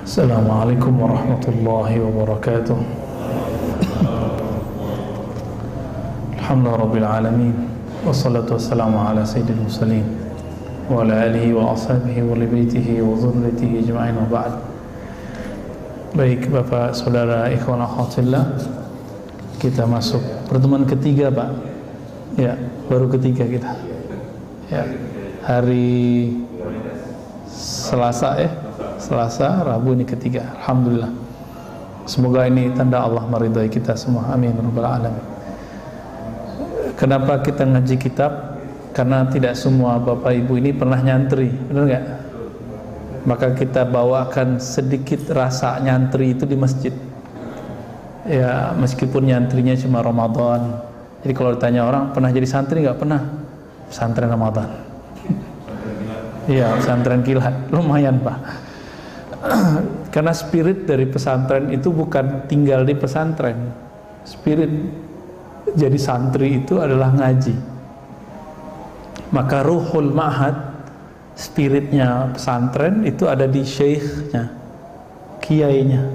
Assalamualaikum warahmatullahi wabarakatuh. Alhamdulillah rabbil alamin, wassalatu wassalamu ala sayyidil mursalin wa ala alihi wa ashabihi wa li baitihi wa dzurriyyatihi ajma'in, wa ba'd. Baik Bapak Saudara ikhwan akhwatillah, kita masuk pertemuan ketiga Pak. Ya, baru ketiga kita. Ya, hari Selasa Selasa, Rabu ini ketiga. Alhamdulillah. Semoga ini tanda Allah meridai kita semua. Amin rabbal alamin. Kenapa kita ngaji kitab? Karena tidak semua Bapak Ibu ini pernah nyantri, benar nggak? Maka kita bawakan sedikit rasa nyantri itu di masjid. Ya, meskipun nyantrinya cuma Ramadan. Jadi kalau ditanya orang, pernah jadi santri nggak? Pernah. Pesantren Ramadan. Iya, pesantren kilat. Lumayan Pak. Karena spirit dari pesantren itu bukan tinggal di pesantren. Spirit jadi santri itu adalah ngaji. Maka ruhul ma'had, spiritnya pesantren itu ada di syekhnya, kiainya.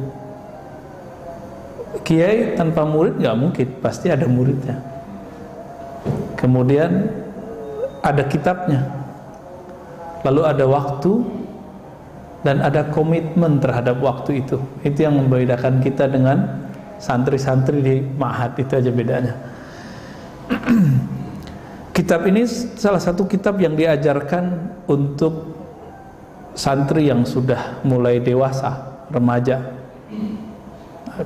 Kiai tanpa murid gak mungkin, pasti ada muridnya. Kemudian ada kitabnya, lalu ada waktu, dan ada komitmen terhadap waktu itu. Itu yang membedakan kita dengan santri-santri di ma'had, itu aja bedanya. Kitab ini salah satu kitab yang diajarkan untuk santri yang sudah mulai dewasa, remaja.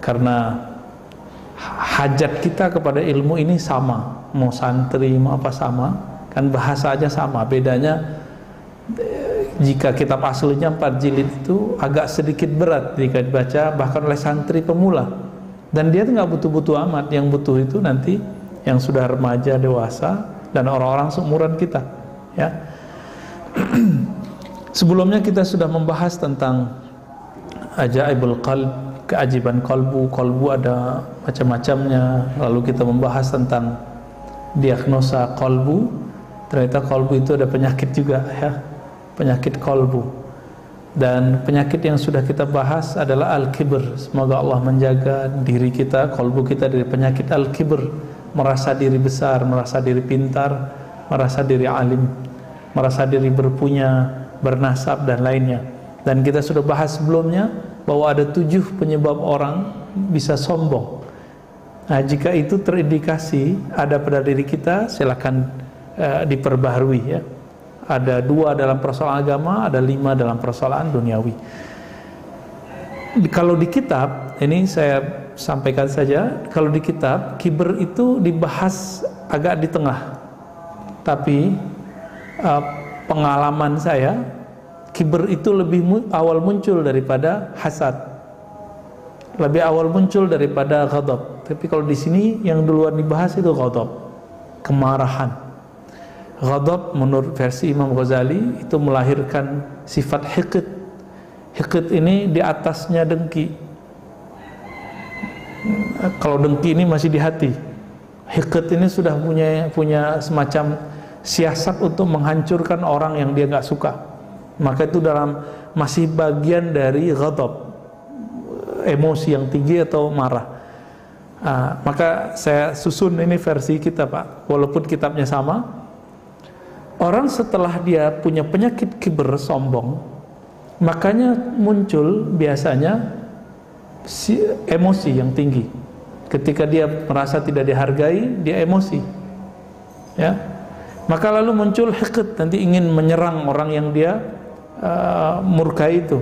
Karena hajat kita kepada ilmu ini sama, mau santri mau apa sama, kan bahasa aja sama. Bedanya jika kitab aslinya 4 jilid itu agak sedikit berat jika dibaca bahkan oleh santri pemula, dan dia tuh nggak butuh-butuh amat. Yang butuh itu nanti yang sudah remaja, dewasa, dan orang-orang seumuran kita, ya. Sebelumnya kita sudah membahas tentang ajaibul qalb, keajaiban kalbu. Kalbu ada macam-macamnya. Lalu kita membahas tentang diagnosa kalbu. Ternyata kalbu itu ada penyakit juga, ya, penyakit kalbu. Dan penyakit yang sudah kita bahas adalah al-kibr. Semoga Allah menjaga diri kita, kalbu kita, dari penyakit al-kibr, merasa diri besar, merasa diri pintar, merasa diri alim, merasa diri berpunya, bernasab, dan lainnya. Dan kita sudah bahas sebelumnya bahwa ada 7 penyebab orang bisa sombong. Nah, jika itu terindikasi ada pada diri kita, silakan diperbaharui, ya. Ada 2 dalam persoalan agama, ada 5 dalam persoalan duniawi. Kalau di kitab, ini saya sampaikan saja, kalau di kitab, kibr itu dibahas agak di tengah. Tapi pengalaman saya, kibr itu lebih awal muncul daripada hasad, lebih awal muncul daripada ghadab. Tapi kalau di sini yang duluan dibahas itu ghadab, kemarahan. Ghadab menurut versi Imam Ghazali itu melahirkan sifat hiqid. Hiqid ini di atasnya dengki. Kalau dengki ini masih di hati, hiqid ini sudah punya semacam siasat untuk menghancurkan orang yang dia nggak suka. Maka itu masih bagian dari ghadab, emosi yang tinggi atau marah. Maka saya susun ini versi kita Pak, walaupun kitabnya sama. Orang setelah dia punya penyakit kibr, sombong, makanya muncul biasanya emosi yang tinggi. Ketika dia merasa tidak dihargai, dia emosi, ya. Maka lalu muncul hiqd, nanti ingin menyerang orang yang dia murkai itu.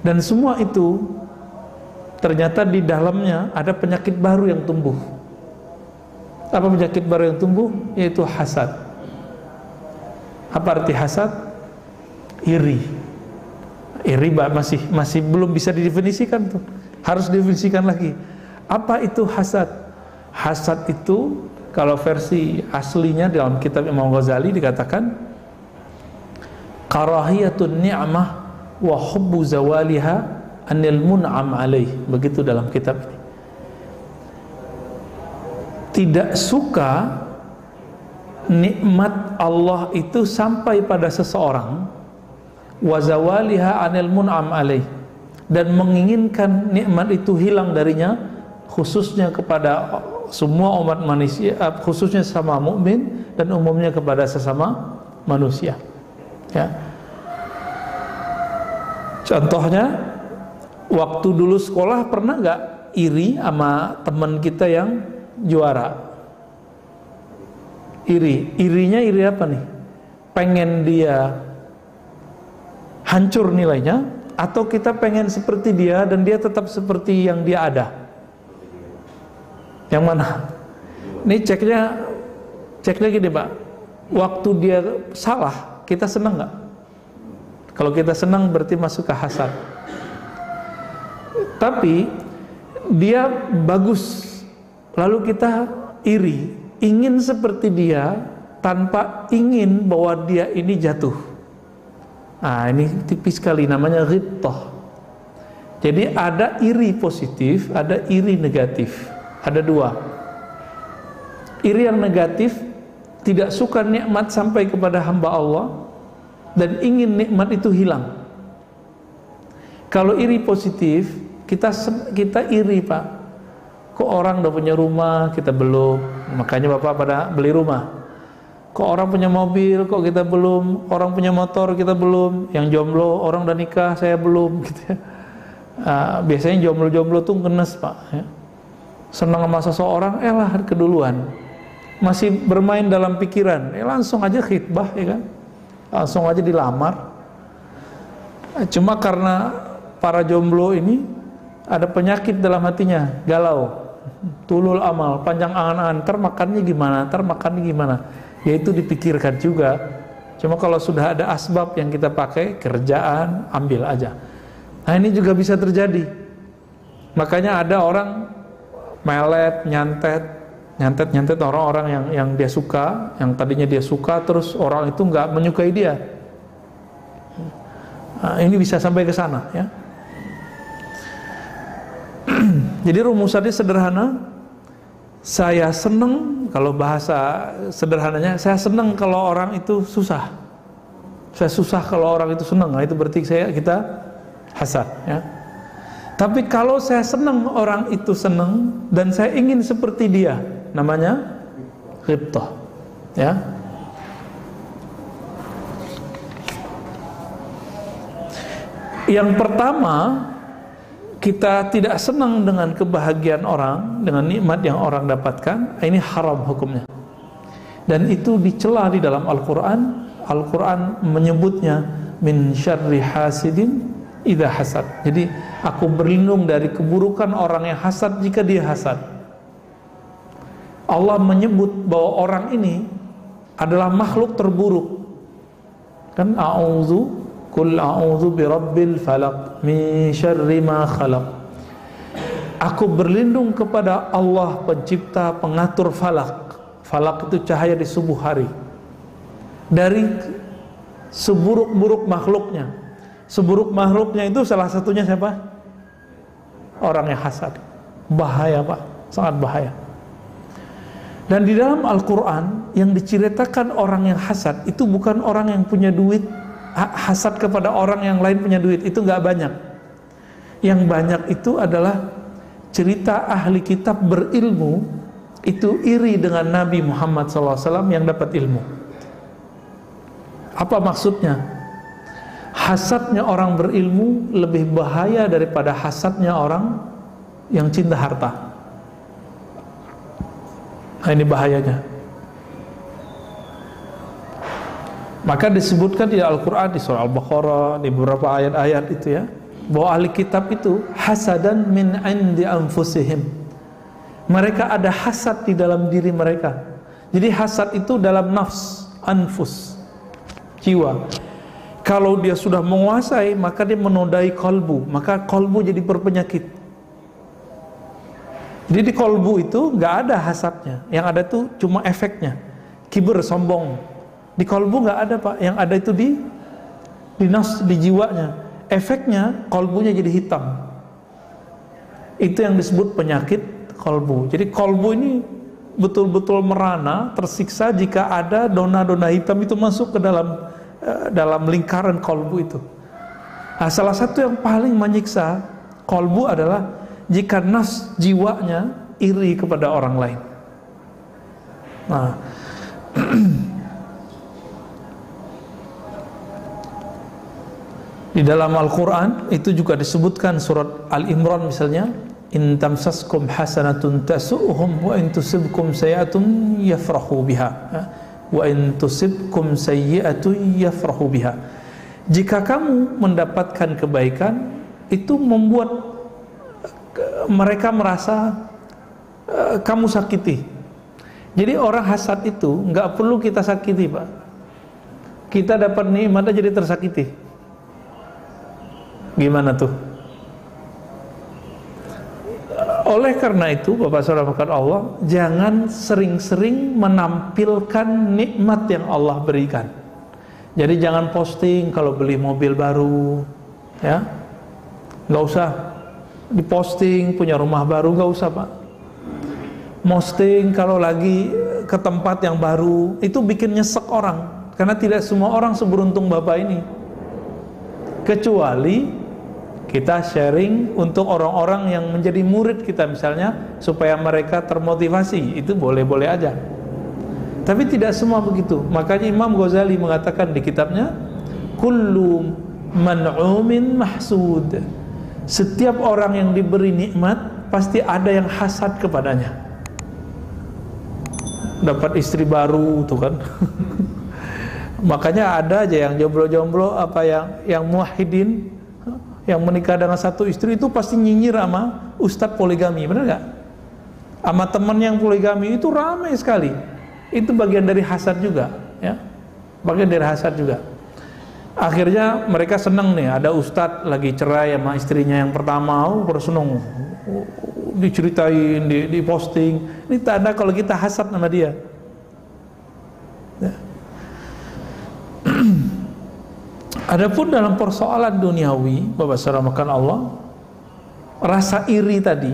Dan semua itu ternyata di dalamnya ada penyakit baru yang tumbuh. Apa penyakit baru yang tumbuh? Yaitu hasad. Apa arti hasad? Iri. Iri masih belum bisa didefinisikan tuh. Harus didefinisikan lagi. Apa itu hasad? Hasad itu kalau versi aslinya dalam kitab Imam Ghazali dikatakan karahiyatun ni'mah wa hubbu zawaliha anil mun'am alaih. Begitu dalam kitab ini. Tidak suka nikmat Allah itu sampai pada seseorang, wa zawaliha anil mun'am alaih, dan menginginkan nikmat itu hilang darinya, khususnya kepada semua umat manusia, khususnya sama mukmin dan umumnya kepada sesama manusia. Ya. Contohnya, waktu dulu sekolah pernah nggak iri sama teman kita yang juara? Irinya iri apa nih? Pengen dia hancur nilainya, atau kita pengen seperti dia dan dia tetap seperti yang dia ada? Yang mana? Ini ceknya gini Pak, waktu dia salah kita senang nggak? Kalau kita senang berarti masuk ke hasad. Tapi dia bagus, lalu kita iri, ingin seperti dia tanpa ingin bahwa dia ini jatuh. Nah, ini tipis sekali, namanya ghibthah. Jadi ada iri positif, ada iri negatif. Ada dua. Iri yang negatif, tidak suka nikmat sampai kepada hamba Allah dan ingin nikmat itu hilang. Kalau iri positif, kita iri Pak. Kok orang udah punya rumah, kita belum. Makanya Bapak pada beli rumah. Kok orang punya mobil, kok kita belum. Orang punya motor, kita belum. Yang jomblo, orang udah nikah, saya belum gitu ya. Biasanya jomblo-jomblo tuh ngenes Pak ya. Senang sama seseorang, lah keduluan. Masih bermain dalam pikiran, langsung aja khitbah ya kan. Langsung aja dilamar. Cuma karena para jomblo ini ada penyakit dalam hatinya, galau, tulul amal, panjang angan-angan, ntar makannya gimana, ya itu dipikirkan juga. Cuma kalau sudah ada asbab yang kita pakai, kerjaan, ambil aja. Nah ini juga bisa terjadi. Makanya ada orang melet, nyantet orang-orang yang dia suka, yang tadinya dia suka, terus orang itu nggak menyukai dia. Nah, ini bisa sampai ke sana ya. Jadi rumusannya sederhana. Saya senang, kalau bahasa sederhananya, saya senang kalau orang itu susah. Saya susah kalau orang itu senang. Nah, itu berarti kita hasad ya. Tapi kalau saya senang orang itu senang dan saya ingin seperti dia, namanya ghibthah ya. Yang pertama, kita tidak senang dengan kebahagiaan orang, dengan nikmat yang orang dapatkan, ini haram hukumnya. Dan itu dicela di dalam Al-Quran. Al-Quran menyebutnya min syarri hasidin idza hasad. Jadi aku berlindung dari keburukan orang yang hasad jika dia hasad. Allah menyebut bahwa orang ini adalah makhluk terburuk. Kan Qul a'udzu birabbil falaq min syarri ma khalaq. Aku berlindung kepada Allah pencipta pengatur falak. Falak itu cahaya di subuh hari. Dari seburuk-buruk makhluknya. Seburuk makhluknya itu salah satunya siapa? Orang yang hasad. Bahaya Pak, sangat bahaya. Dan di dalam Al-Quran yang diceritakan orang yang hasad itu bukan orang yang punya duit. Hasad kepada orang yang lain punya duit itu nggak banyak. Yang banyak itu adalah cerita ahli kitab berilmu itu iri dengan Nabi Muhammad SAW yang dapat ilmu. Apa maksudnya? Hasadnya orang berilmu lebih bahaya daripada hasadnya orang yang cinta harta. Nah, ini bahayanya. Maka disebutkan di Al-Quran, di surah Al-Baqarah, di beberapa ayat-ayat itu ya, bahwa ahli kitab itu hasadan min indi anfusihim. Mereka ada hasad di dalam diri mereka. Jadi hasad itu dalam nafs, anfus, jiwa. Kalau dia sudah menguasai, maka dia menodai kolbu. Maka kolbu jadi berpenyakit. Jadi di kolbu itu nggak ada hasadnya. Yang ada tuh cuma efeknya. Kibur, sombong. Di kolbu nggak ada Pak, yang ada itu di nafs, di jiwanya. Efeknya kolbunya jadi hitam. Itu yang disebut penyakit kolbu. Jadi kolbu ini betul-betul merana, tersiksa jika ada dona-dona hitam itu masuk ke dalam lingkaran kolbu itu. Nah, salah satu yang paling menyiksa kolbu adalah jika nafs jiwanya iri kepada orang lain. Nah, di dalam Al-Quran itu juga disebutkan, surat Al-Imran misalnya, in tamsaskum hasanatun tasu'uhum wa in tusibkum sayyi'atun yafrahu biha wa in tusibkum sayyi'atun yafrahu biha. Jika kamu mendapatkan kebaikan, itu membuat mereka merasa kamu sakiti. Jadi orang hasad itu nggak perlu kita sakiti, Pak. Kita dapat nikmat jadi tersakiti. Gimana tuh? Oleh karena itu, Bapak Saudara Allah, jangan sering-sering menampilkan nikmat yang Allah berikan. Jadi jangan posting kalau beli mobil baru, ya. Nggak usah diposting punya rumah baru, nggak usah, Pak. Posting kalau lagi ke tempat yang baru, itu bikin nyesek orang, karena tidak semua orang seberuntung Bapak ini. Kecuali kita sharing untuk orang-orang yang menjadi murid kita misalnya, supaya mereka termotivasi, itu boleh-boleh aja. Tapi tidak semua begitu. Makanya Imam Ghazali mengatakan di kitabnya, kullu man'umin mahsud. Setiap orang yang diberi nikmat pasti ada yang hasad kepadanya. Dapat istri baru tuh kan. Makanya ada aja yang jomblo-jomblo, apa yang muwahhidin, yang menikah dengan satu istri itu pasti nyinyir sama ustadz poligami, benar nggak? Sama teman yang poligami itu ramai sekali. Itu bagian dari hasad juga, ya. Bagian dari hasad juga. Akhirnya mereka senang nih, ada ustadz lagi cerai sama istrinya yang pertama, senang, diceritain, diposting. Ini tanda kalau kita hasad sama dia. Ya. Adapun dalam persoalan duniawi, Bapak Saudara Allah, rasa iri tadi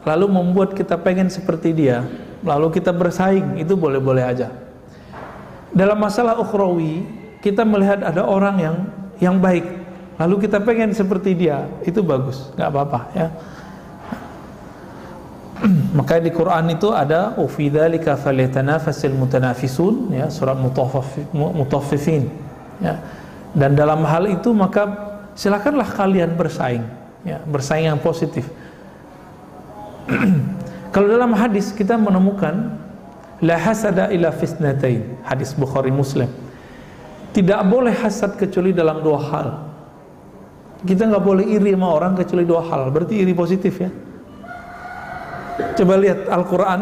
lalu membuat kita pengen seperti dia, lalu kita bersaing, itu boleh-boleh aja. Dalam masalah ukhrawi, kita melihat ada orang yang baik, lalu kita pengen seperti dia, itu bagus, nggak apa-apa, ya. Makanya di Quran itu ada fi dzalika falyatanafasil mutanafisun, ya, surat Mutaffifin, ya. Dan dalam hal itu maka silakanlah kalian bersaing, ya, bersaing yang positif. Kalau dalam hadis kita menemukan la hasada illa fisnatain, hadis Bukhari Muslim. Tidak boleh hasad kecuali dalam dua hal. Kita nggak boleh iri sama orang kecuali dua hal. Berarti iri positif, ya. Coba lihat Al-Quran,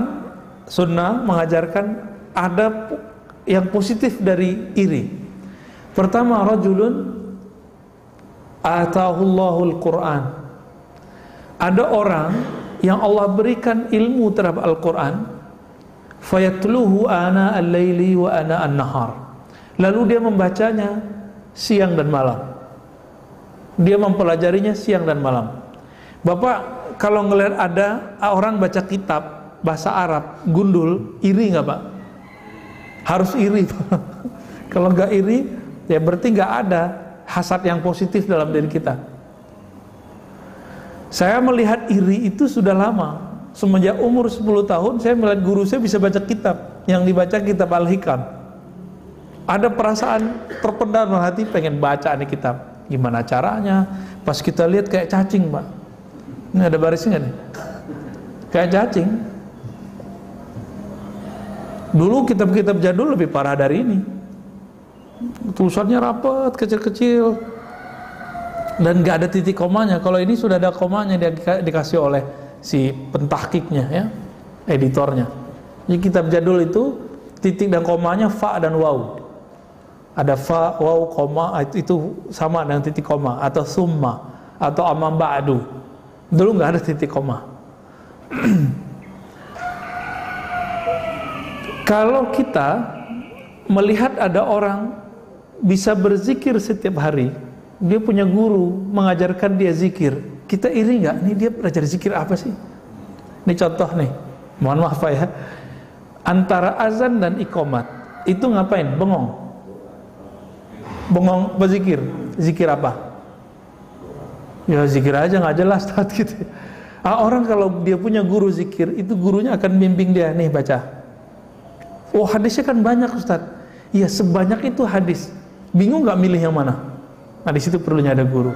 Sunnah mengajarkan ada yang positif dari iri. Pertama, rajulun atahullahu al-Quran. Ada orang yang Allah berikan ilmu terhadap Al-Quran, fayatluhu ana al-laili wa ana an-nahar. Lalu dia membacanya siang dan malam. Dia mempelajarinya siang dan malam. Bapak kalau ngelihat ada orang baca kitab bahasa Arab gundul, iri nggak, Pak? Harus iri, Pak. Kalau nggak iri, ya berarti nggak ada hasad yang positif dalam diri kita. Saya melihat iri itu sudah lama. Semenjak umur 10 tahun saya melihat guru saya bisa baca kitab, yang dibaca kitab Al-Hikam. Ada perasaan terpendam dalam hati, pengen baca nih kitab. Gimana caranya? Pas kita lihat kayak cacing, Pak. Ini ada barisnya nggak nih? Kayak cacing. Dulu kitab-kitab jadul lebih parah dari ini. Tulisannya rapat, kecil-kecil, dan nggak ada titik komanya. Kalau ini sudah ada komanya, dia dikasih oleh si pentahkiknya, ya, editornya. Jadi kitab jadul itu titik dan komanya fa dan waw. Ada fa, waw, koma, itu sama dengan titik koma, atau summa, atau amma ba'du. Dulu nggak ada titik koma. Kalau kita melihat ada orang bisa berzikir setiap hari, dia punya guru mengajarkan dia zikir, kita iri nggak? Ini dia belajar zikir apa sih? Ini contoh nih, mohon maaf Pak, ya. Antara azan dan iqamat itu ngapain? Bengong berzikir. Zikir apa? Ya zikir aja nggak jelas Ustaz gitu. Orang kalau dia punya guru zikir, itu gurunya akan bimbing dia, nih baca. Oh hadisnya kan banyak Ustaz. Iya sebanyak itu hadis. Bingung nggak milih yang mana? Nah di situ perlunya ada guru.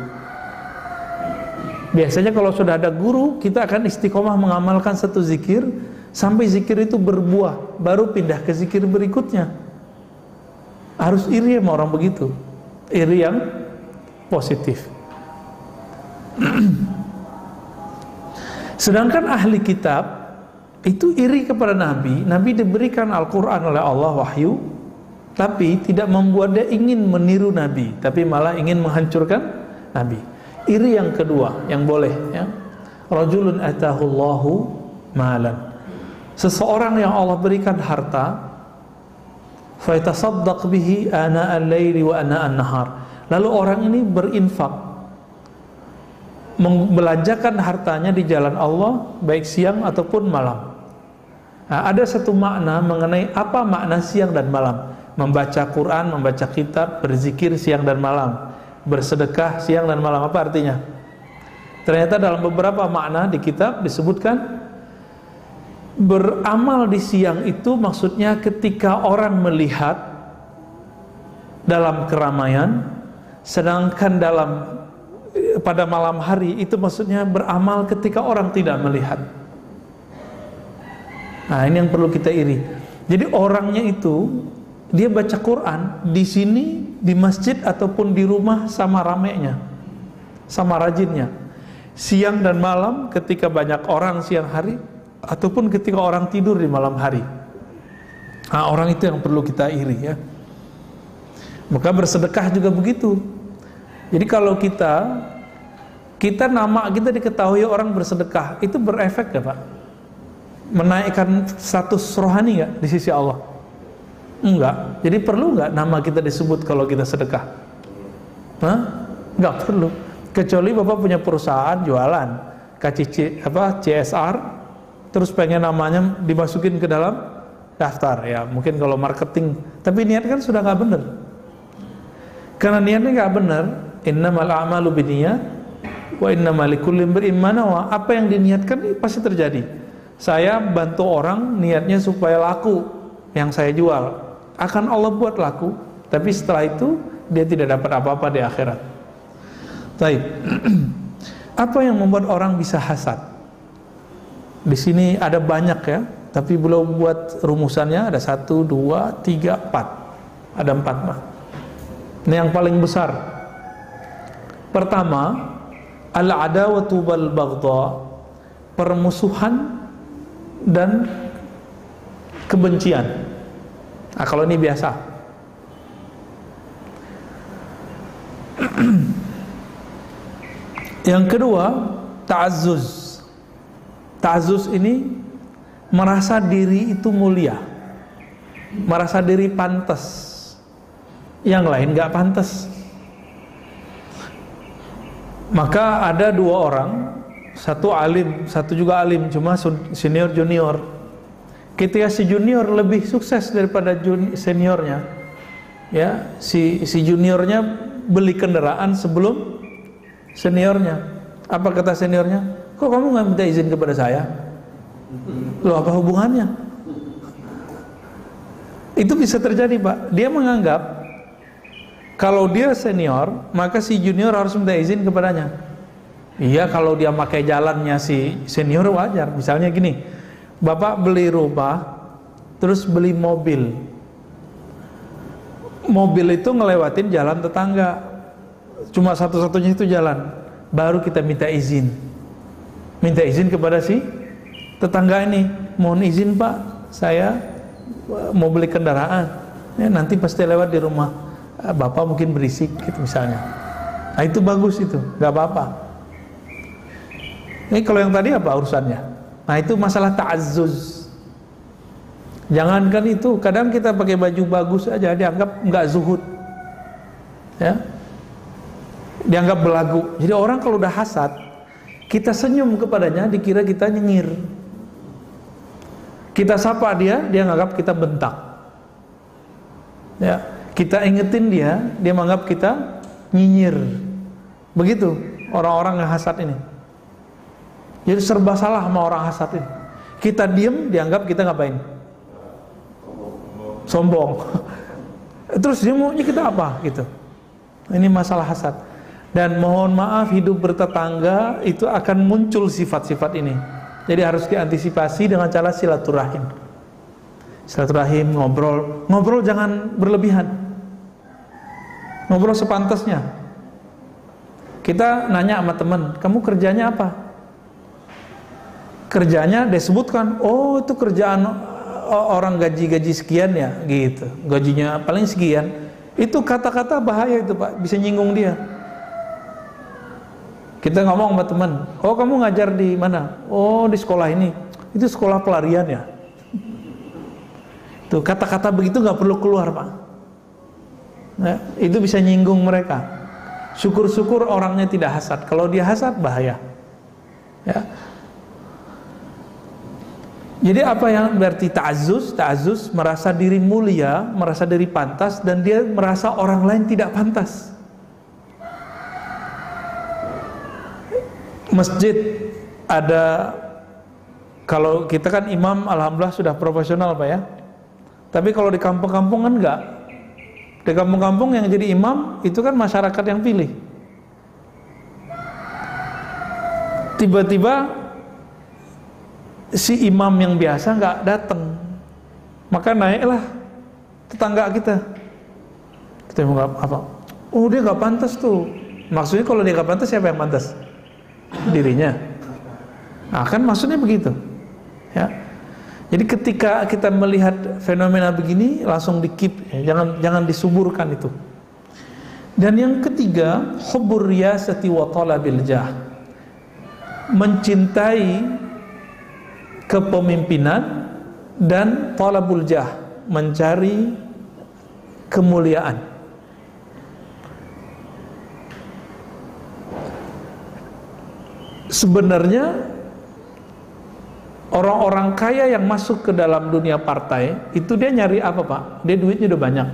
Biasanya kalau sudah ada guru, kita akan istiqomah mengamalkan satu zikir sampai zikir itu berbuah, baru pindah ke zikir berikutnya. Harus iri sama orang begitu, iri yang positif. Sedangkan ahli kitab itu iri kepada Nabi. Nabi diberikan Al-Quran oleh Allah wahyu, tapi tidak membuat dia ingin meniru Nabi, tapi malah ingin menghancurkan Nabi. Iri yang kedua yang boleh, ya. Rajulun atahullahu malan. Seseorang yang Allah berikan harta, fa yatasaddaq bihi ana al-laili wa ana an-nahar. Lalu orang ini berinfak, membelanjakan hartanya di jalan Allah baik siang ataupun malam. Nah, ada satu makna mengenai apa makna siang dan malam. Membaca Quran, membaca kitab, berzikir siang dan malam, bersedekah siang dan malam. Apa artinya? Ternyata dalam beberapa makna di kitab disebutkan beramal di siang itu maksudnya ketika orang melihat dalam keramaian, sedangkan pada malam hari itu maksudnya beramal ketika orang tidak melihat. Nah ini yang perlu kita iri. Jadi orangnya itu dia baca Quran di sini, di masjid ataupun di rumah sama ramenya, sama rajinnya. Siang dan malam ketika banyak orang siang hari, ataupun ketika orang tidur di malam hari. Nah orang itu yang perlu kita iri, ya. Maka bersedekah juga begitu. Jadi kalau kita nama kita diketahui orang bersedekah, itu berefek ya Pak? Menaikkan status rohani nggak di sisi Allah? Enggak. Jadi perlu nggak nama kita disebut kalau kita sedekah? Hah? Nggak perlu. Kecuali Bapak punya perusahaan jualan CSR, terus pengen namanya dimasukin ke dalam daftar, ya mungkin kalau marketing. Tapi niat kan sudah nggak benar. Karena niatnya nggak benar, innamal a'malu binniyat wa innamal likulli imri'in ma nawa. Apa yang diniatkan pasti terjadi. Saya bantu orang niatnya supaya laku yang saya jual, akan Allah buat laku, tapi setelah itu dia tidak dapat apa-apa di akhirat. Baik. Apa yang membuat orang bisa hasad? Di sini ada banyak ya, tapi belum buat rumusannya. Ada 1, 2, 3, 4. Ada 4 mah. Ini yang paling besar. Pertama, al-adawatu wal baghdha, permusuhan dan kebencian. Nah, kalau ini biasa. Yang kedua, ta'azzuz. Ta'azzuz ini merasa diri itu mulia, merasa diri pantas, yang lain gak pantas. Maka ada 2 orang, satu alim, satu juga alim, cuma senior junior. Ketika si junior lebih sukses daripada seniornya, ya si juniornya beli kendaraan sebelum seniornya. Apa kata seniornya? Kok kamu nggak minta izin kepada saya? Loh, apa hubungannya? Itu bisa terjadi Pak. Dia menganggap kalau dia senior, maka si junior harus minta izin kepadanya. Iya, kalau dia pakai jalannya si senior wajar. Misalnya gini, Bapak beli rumah, terus beli mobil. Mobil itu ngelewatin jalan tetangga, cuma satu-satunya itu jalan. Baru kita minta izin. Minta izin kepada si tetangga ini. Mohon izin Pak, saya mau beli kendaraan. Ya, nanti pasti lewat di rumah Bapak, mungkin berisik gitu misalnya. Nah itu bagus, itu gak apa-apa. Ini kalau yang tadi apa urusannya? Nah itu masalah ta'azzuz. Jangankan itu, kadang kita pakai baju bagus aja dianggap nggak zuhud, ya, dianggap belagu. Jadi orang kalau udah hasad, kita senyum kepadanya, dikira kita nyengir. Kita sapa dia nganggap kita bentak. Ya, kita ingetin dia menganggap kita nyinyir. Begitu orang-orang yang hasad ini. Jadi serba salah sama orang hasad ini. Kita diem, dianggap kita ngapain? Sombong. Terus dia maunya kita apa gitu. Ini masalah hasad. Dan mohon maaf, hidup bertetangga itu akan muncul sifat-sifat ini. Jadi harus diantisipasi dengan cara silaturahim. Silaturahim, ngobrol. Ngobrol jangan berlebihan. Ngobrol sepantasnya. Kita nanya sama teman, kamu kerjanya apa? Kerjanya disebutkan, oh itu kerjaan orang gaji sekian ya, gitu. Gajinya paling sekian. Itu kata-kata bahaya itu Pak, bisa nyinggung dia. Kita ngomong sama teman, oh kamu ngajar di mana? Oh di sekolah ini. Itu sekolah pelarian ya. Tuh kata-kata begitu nggak perlu keluar Pak. Nah, itu bisa nyinggung mereka. Syukur-syukur orangnya tidak hasad. Kalau dia hasad bahaya. Ya. Jadi apa yang berarti ta'azzuz? Ta'azzuz merasa diri mulia, merasa diri pantas, dan dia merasa orang lain tidak pantas. Masjid ada, kalau kita kan imam alhamdulillah sudah profesional Pak ya. Tapi kalau di kampung-kampung kan enggak. Di kampung-kampung yang jadi imam itu kan masyarakat yang pilih. Tiba-tiba si imam yang biasa nggak datang, maka naiklah tetangga kita. Kita mau apa? Oh dia nggak pantas tuh. Maksudnya kalau dia nggak pantas, siapa yang pantas? Dirinya. Nah kan maksudnya begitu. Ya. Jadi ketika kita melihat fenomena begini, langsung di-keep, ya. Jangan disuburkan itu. Dan yang ketiga, hubbur riyasati wa talabil jah. Mencintai kepemimpinan dan talabul jah, mencari kemuliaan. Sebenarnya orang-orang kaya yang masuk ke dalam dunia partai itu dia nyari apa Pak? Dia duitnya udah banyak.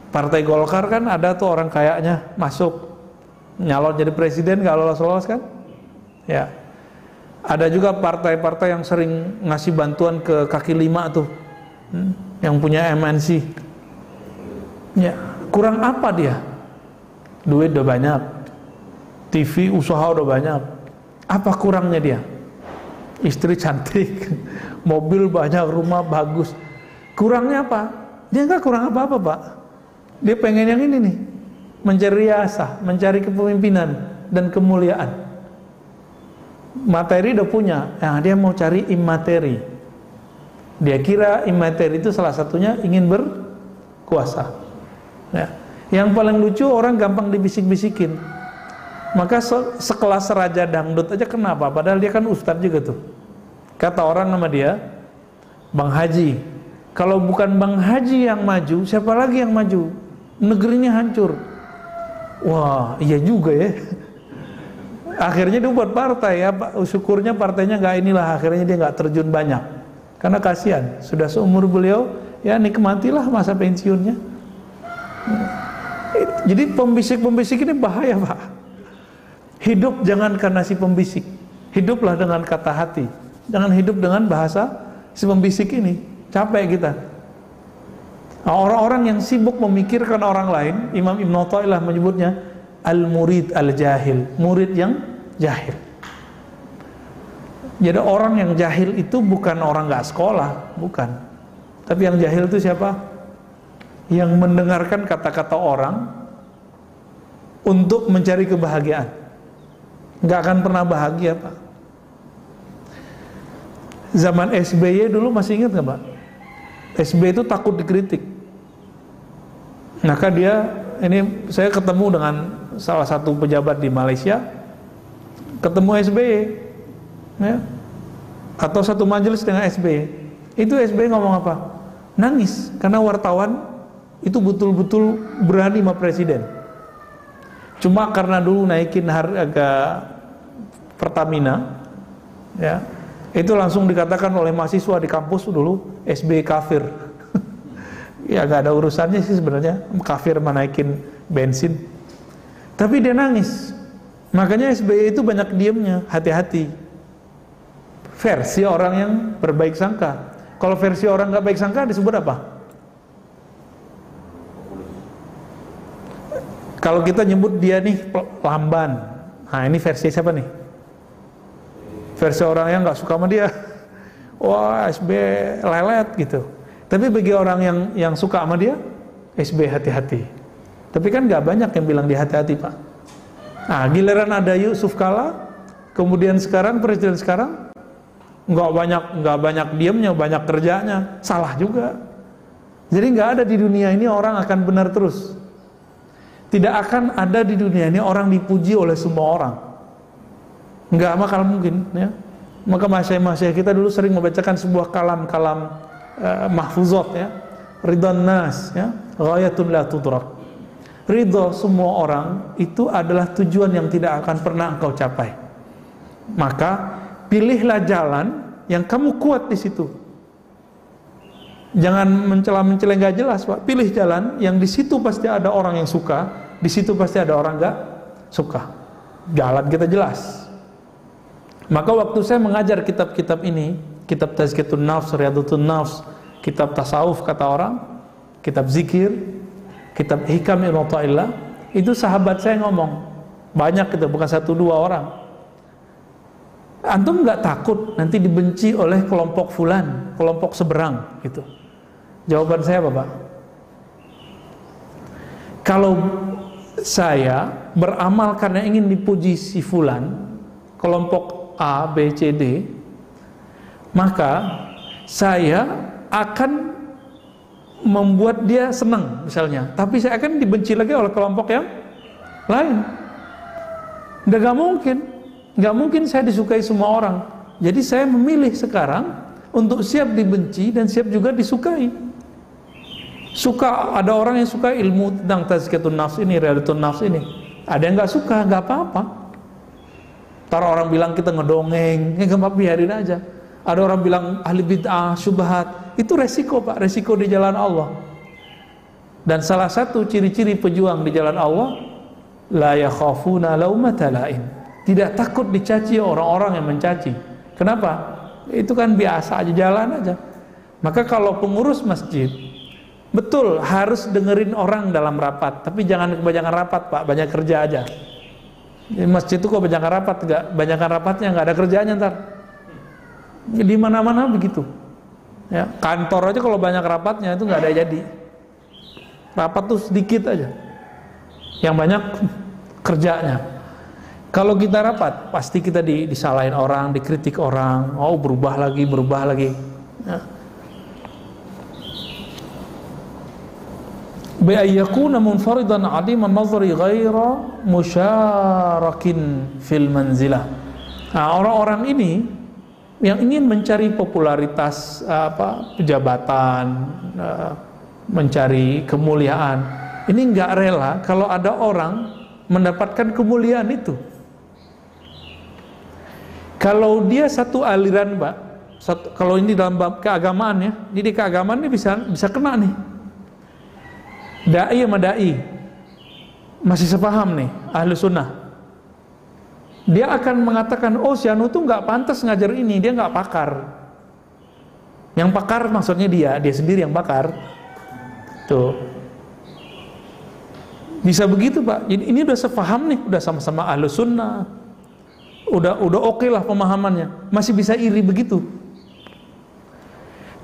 Partai Golkar kan ada tuh orang kayanya masuk nyalon jadi presiden gak lolos-lolos kan? Ya. Ada juga partai-partai yang sering ngasih bantuan ke kaki lima tuh, yang punya MNC. Ya, kurang apa dia? Duit udah banyak, TV usaha udah banyak. Apa kurangnya dia? Istri cantik, mobil banyak, rumah bagus. Kurangnya apa? Dia nggak kurang apa-apa Pak. Dia pengen yang ini nih, mencari riasah, mencari kepemimpinan dan kemuliaan. Materi udah punya, nah dia mau cari imateri. Dia kira imateri itu salah satunya ingin berkuasa. Ya. Yang paling lucu orang gampang dibisik-bisikin. Maka sekelas raja dangdut aja kenapa? Padahal dia kan ustadz juga tuh. Kata orang nama dia, Bang Haji. Kalau bukan Bang Haji yang maju, siapa lagi yang maju? Negerinya hancur. Wah, iya juga ya. Akhirnya dia buat partai ya, syukurnya partainya nggak inilah, akhirnya dia nggak terjun banyak. Karena kasihan, sudah seumur beliau, ya nikmatilah masa pensiunnya. Jadi pembisik-pembisik ini bahaya Pak. Hidup jangan karena si pembisik, hiduplah dengan kata hati. Jangan hidup dengan bahasa si pembisik ini, capek kita. Nah, orang-orang yang sibuk memikirkan orang lain, Imam Ibn Athaillah menyebutnya al-murid al-jahil, murid yang jahil. Jadi orang yang jahil itu bukan orang gak sekolah, bukan. Tapi yang jahil itu siapa? Yang mendengarkan kata-kata orang untuk mencari kebahagiaan. Gak akan pernah bahagia Pak. Zaman SBY dulu masih ingat gak Pak? SBY itu takut dikritik. Maka dia, ini saya ketemu dengan salah satu pejabat di Malaysia, ketemu SBY ya, atau satu majelis dengan SBY. Itu SBY ngomong apa? Nangis, karena wartawan itu betul-betul berani sama presiden. Cuma karena dulu naikin harga Pertamina ya, itu langsung dikatakan oleh mahasiswa di kampus dulu SBY kafir. Ya gak ada urusannya sih sebenarnya, kafir menaikin bensin. Tapi dia nangis. Makanya SBY itu banyak diamnya, hati-hati. Versi orang yang berbaik sangka. Kalau versi orang nggak baik sangka disebut apa? Kalau kita nyebut dia nih lamban. Nah ini versi siapa nih? Versi orang yang nggak suka sama dia. Wah SBY lelet gitu. Tapi bagi orang yang suka sama dia, SBY hati-hati. Tapi kan nggak banyak yang bilang dia hati-hati Pak. Nah giliran ada Yusuf Kala, kemudian sekarang presiden sekarang nggak banyak diamnya, banyak kerjanya, salah juga. Jadi nggak ada di dunia ini orang akan benar terus. Tidak akan ada di dunia ini orang dipuji oleh semua orang. Nggak bakal mungkin, ya. Maka masyayikh kita dulu sering membacakan sebuah kalam-kalam mahfuzat, ya. Ridwan nas, ya, ghayatun la tudrak. Ridho semua orang itu adalah tujuan yang tidak akan pernah engkau capai. Maka pilihlah jalan yang kamu kuat di situ. Jangan mencela-mencela nggak jelas, Pak. Pilih jalan yang di situ pasti ada orang yang suka, di situ pasti ada orang nggak suka. Jalan kita jelas. Maka waktu saya mengajar kitab-kitab ini, kitab Tazkiyatun Nafs, Riyadhatun Nafs, kitab tasawuf kata orang, kitab zikir, kitab Hikam Ibnu Athaillah, itu sahabat saya ngomong, banyak itu, bukan 1-2 orang. Antum nggak takut nanti dibenci oleh kelompok fulan, kelompok seberang gitu? Jawaban saya apa Pak? Kalau saya beramal karena ingin dipuji si fulan, kelompok A, B, C, D, maka saya akan membuat dia senang misalnya, tapi saya akan dibenci lagi oleh kelompok yang lain. Nggak mungkin saya disukai semua orang. Jadi saya memilih sekarang untuk siap dibenci dan siap juga disukai. Suka, ada orang yang suka ilmu tentang Tazkiyatun Nafs ini, Riyadhatun Nafs ini. Ada yang nggak suka, nggak apa-apa. Ntar orang bilang kita ngedongeng, nggak apa-apa, biarin aja. Ada orang bilang ahli bid'ah, syubhat, itu resiko Pak, resiko di jalan Allah. Dan salah satu ciri-ciri pejuang di jalan Allah, la yakhafuna laumata laim, tidak takut dicaci orang-orang yang mencaci. Kenapa? Itu kan biasa aja, jalan aja. Maka kalau pengurus masjid, betul harus dengerin orang dalam rapat, tapi jangan kebanyakan rapat Pak, banyak kerja aja. Di masjid itu kok banyakan rapat, enggak, banyakan rapatnya nggak ada kerjanya ntar. Di mana-mana begitu. Ya, kantor aja kalau banyak rapatnya itu nggak ada jadi. Rapat tuh sedikit aja. Yang banyak kerjanya. Kalau kita rapat, pasti kita disalahin orang, dikritik orang. Oh berubah lagi. Ya. Bi'ayyakuna munfaridan 'adiman nazari ghaira musyarakin fil manzilah. Nah, orang-orang ini yang ingin mencari popularitas, pejabatan, mencari kemuliaan, ini nggak rela kalau ada orang mendapatkan kemuliaan itu. Kalau dia satu aliran, Pak, kalau ini dalam bab keagamaan ya, jadi keagamaan ini bisa kena nih. Dai sama dai masih sepaham nih, ahlu sunnah. Dia akan mengatakan, oh si Anu tuh nggak pantas ngajar ini, dia nggak pakar. Yang pakar maksudnya dia sendiri yang pakar. Tuh. Bisa begitu Pak. Ini udah sepaham nih, udah sama-sama ahlu sunnah. Udah oke lah pemahamannya. Masih bisa iri begitu.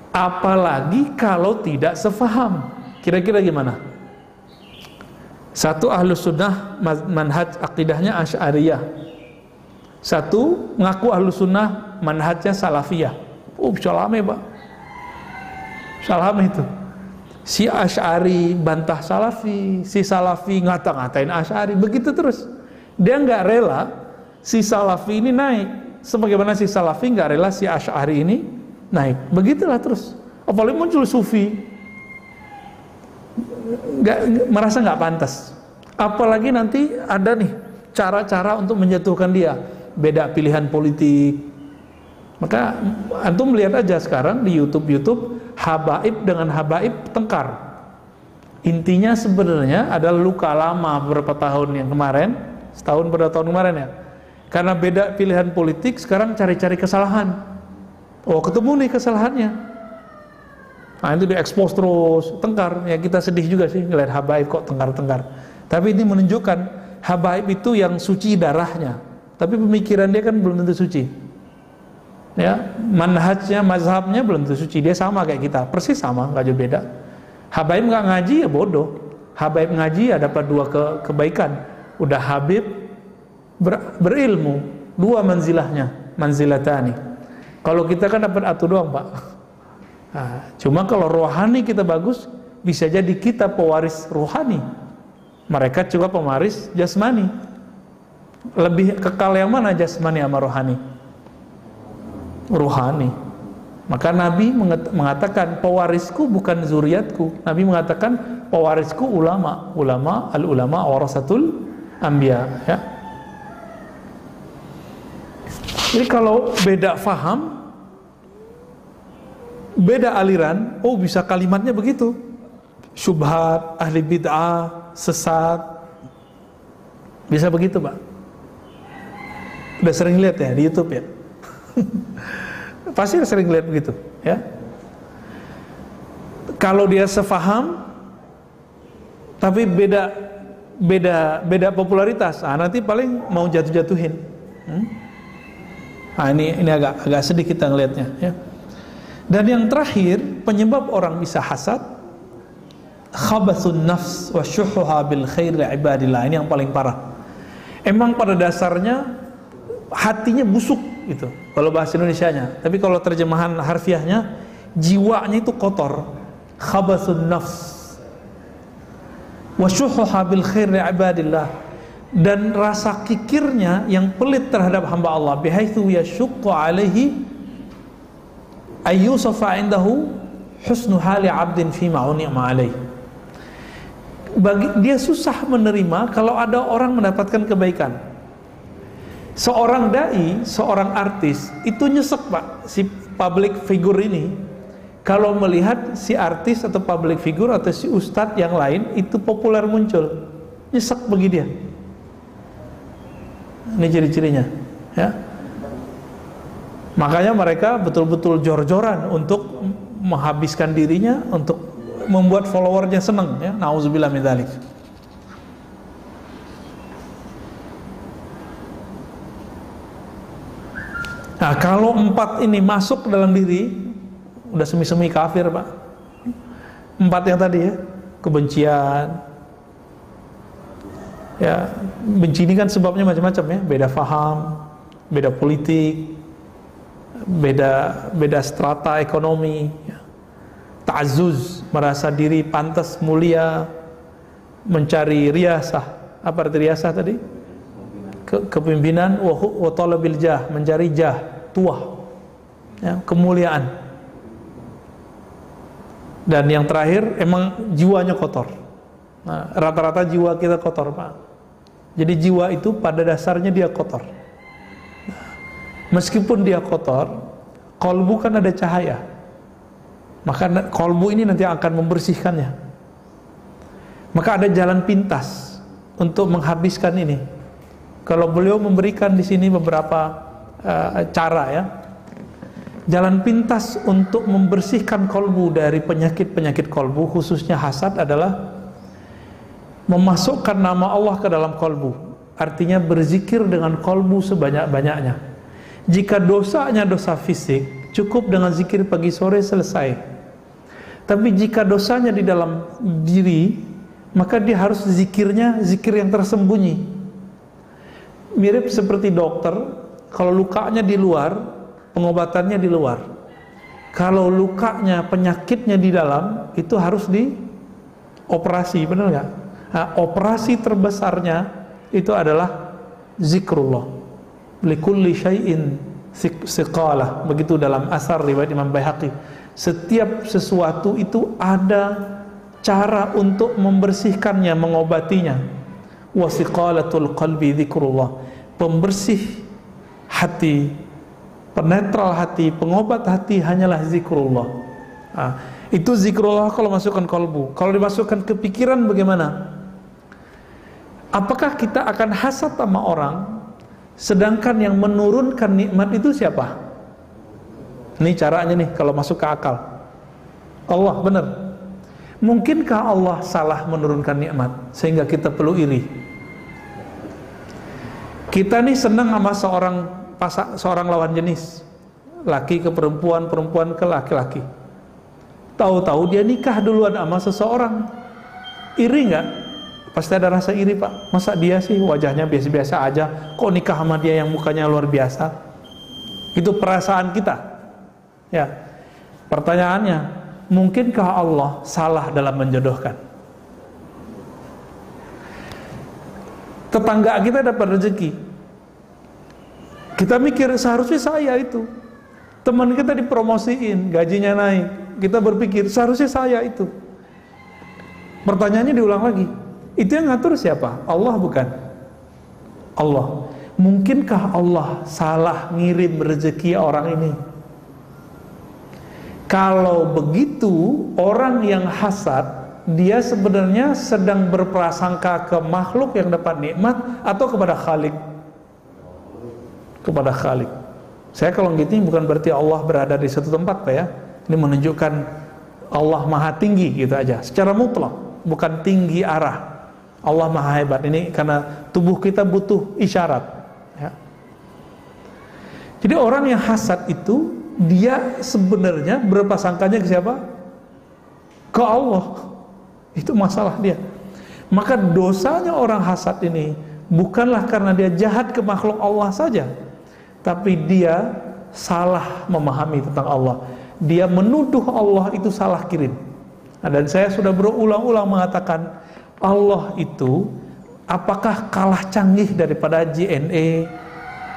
Apalagi kalau tidak sepaham. Kira-kira gimana? Satu ahlu sunnah manhaj akidahnya Asy'ariyah. Satu ngaku ahlu sunnah manhajnya salafiyah. Oh salame Pak, salame itu. Si Asy'ari bantah salafi, si salafi ngata-ngatain Asy'ari, begitu terus. Dia nggak rela si salafi ini naik, sebagaimana si salafi nggak rela si Asy'ari ini naik. Begitulah terus. Apalagi muncul sufi, merasa nggak pantas. Apalagi nanti ada nih cara-cara untuk menjatuhkan dia. Beda pilihan politik. Maka antum lihat aja sekarang di YouTube habaib dengan habaib tengkar. Intinya sebenarnya adalah luka lama beberapa tahun yang kemarin, setahun pada tahun kemarin ya. Karena beda pilihan politik, sekarang cari-cari kesalahan. Oh, ketemu nih kesalahannya. Nah, itu diekspos terus, tengkar. Ya kita sedih juga sih ngeliat habaib kok tengkar-tengkar. Tapi ini menunjukkan habaib itu yang suci darahnya, tapi pemikiran dia kan belum tentu suci. Ya, manhajnya, mazhabnya belum tentu suci. Dia sama kayak kita, persis sama, nggak jauh beda. Habaib nggak ngaji ya bodoh. Habaib ngaji ya dapat dua kebaikan. Udah habib berilmu, dua manzilahnya, manzilatani. Kalau kita kan dapat satu doang, Pak. Nah, cuma kalau rohani kita bagus, bisa jadi kita pewaris rohani. Mereka juga pewaris jasmani. Lebih kekal yang mana, jasmani sama rohani? Rohani. Maka Nabi mengatakan pewarisku bukan zuriatku. Nabi mengatakan pewarisku ulama. Al-ulama warasatul anbiya, ya. Jadi kalau beda faham, beda aliran, oh bisa kalimatnya begitu. Syubhat, ahli bid'ah, sesat. Bisa begitu, Pak. Udah sering lihat ya di YouTube ya. Pasti sering lihat begitu, ya. Kalau dia sefaham, tapi beda popularitas, nanti paling mau jatuh-jatuhin. Nah, ini agak sedih kita ngelihatnya, ya. Dan yang terakhir, penyebab orang bisa hasad, khabathun nafs wa syuhuha bil khair li ibadillah. Ini yang paling parah. Emang pada dasarnya hatinya busuk gitu, kalau bahasa Indonesianya. Tapi kalau terjemahan harfiahnya, jiwanya itu kotor. Khabathun nafs wa syuhuha bil khair li ibadillah. Dan rasa kikirnya yang pelit terhadap hamba Allah, bihaitsu yashuqqu alaihi ayyusafa indahu husnu hali 'abdin fi ma'unima alaih. Dia susah menerima kalau ada orang mendapatkan kebaikan. Seorang dai, seorang artis itu nyesek, Pak, si public figure ini, kalau melihat si artis atau public figure atau si ustadz yang lain itu populer muncul, nyesek bagi dia. Ini ciri-cirinya, ya. Makanya mereka betul-betul jor-joran untuk menghabiskan dirinya, untuk membuat followernya senang, ya. Nauzubillah min dzalik. Nah, kalau empat ini masuk ke dalam diri, udah semi-semi kafir, Pak. Empat yang tadi, ya, kebencian. Ya, benci ini kan sebabnya macam-macam, ya. Beda faham, beda politik, beda strata ekonomi, ya. Ta'azzuz, merasa diri pantas, mulia, mencari riyasah. Apa arti riyasah tadi? Kepemimpinan, wa talabil jah, mencari jah, tuah, ya, kemuliaan. Dan yang terakhir, emang jiwanya kotor. Nah, rata-rata jiwa kita kotor, Pak. Jadi jiwa itu pada dasarnya dia kotor. Nah, meskipun dia kotor, kolbu kan ada cahaya. Maka kolbu ini nanti akan membersihkannya. Maka ada jalan pintas untuk menghabiskan ini. Kalau beliau memberikan di sini beberapa cara, ya. Jalan pintas untuk membersihkan kolbu dari penyakit-penyakit kolbu, khususnya hasad, adalah memasukkan nama Allah ke dalam kolbu. Artinya berzikir dengan kolbu sebanyak-banyaknya. Jika dosanya dosa fisik, cukup dengan zikir pagi sore selesai. Tapi jika dosanya di dalam diri, maka dia harus zikirnya zikir yang tersembunyi. Mirip seperti dokter, kalau lukanya di luar, pengobatannya di luar. Kalau lukanya, penyakitnya di dalam, itu harus dioperasi, benar nggak? Nah, operasi terbesarnya itu adalah zikrullah. Likulli syai'in siqalah. Begitu dalam asar riwayat Imam Baihaqi. Setiap sesuatu itu ada cara untuk membersihkannya, mengobatinya. Wasiqalatul qalbi zikrullah. Pembersih hati, penetral hati, pengobat hati hanyalah zikrullah. Nah, Itu zikrullah kalau masukkan kolbu. Kalau dimasukkan ke pikiran bagaimana? Apakah kita akan hasad sama orang, sedangkan yang menurunkan nikmat itu siapa? Ini caranya nih kalau masuk ke akal. Allah, benar. Mungkinkah Allah salah menurunkan nikmat sehingga kita perlu iri? Kita nih senang sama seorang lawan jenis, laki ke perempuan, perempuan ke laki-laki. Tahu-tahu dia nikah duluan sama seseorang. Iri nggak? Pasti ada rasa iri, Pak. Masa dia sih wajahnya biasa-biasa aja, kok nikah sama dia yang mukanya luar biasa? Itu perasaan kita. Ya. Pertanyaannya, mungkinkah Allah salah dalam menjodohkan? Tetangga kita dapat rezeki, kita mikir seharusnya saya itu. Teman kita dipromosiin, gajinya naik, kita berpikir seharusnya saya itu. Pertanyaannya diulang lagi, itu yang ngatur siapa? Allah bukan? Allah. Mungkinkah Allah salah ngirim rezeki orang ini? Kalau begitu, orang yang hasad, dia sebenarnya sedang berprasangka ke makhluk yang dapat nikmat atau kepada Khalik? Kepada Khalik. Saya kalau gitu bukan berarti Allah berada di satu tempat, Pak, ya. Ini menunjukkan Allah maha tinggi gitu aja, secara mutlak, bukan tinggi arah. Allah maha hebat. Ini karena tubuh kita butuh isyarat, ya. Jadi orang yang hasad itu, dia sebenarnya berprasangkanya ke siapa? Ke Allah. Itu masalah dia. Maka dosanya orang hasad ini bukanlah karena dia jahat ke makhluk Allah saja, tapi dia salah memahami tentang Allah. Dia menuduh Allah itu salah kirim. Nah, dan saya sudah berulang-ulang mengatakan, Allah itu apakah kalah canggih daripada JNE,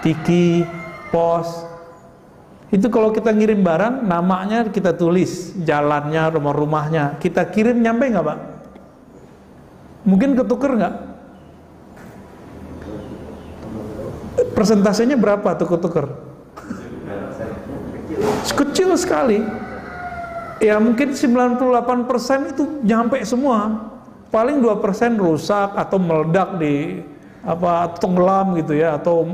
Tiki, Pos? Itu kalau kita ngirim barang, namanya kita tulis, jalannya, rumah-rumahnya, kita kirim, nyampe nggak, Pak? Mungkin ketuker nggak? Persentasenya berapa tuh ketuker? Kecil sekali. Ya mungkin 98% itu nyampe semua. Paling 2% rusak atau meledak di tenggelam gitu ya, atau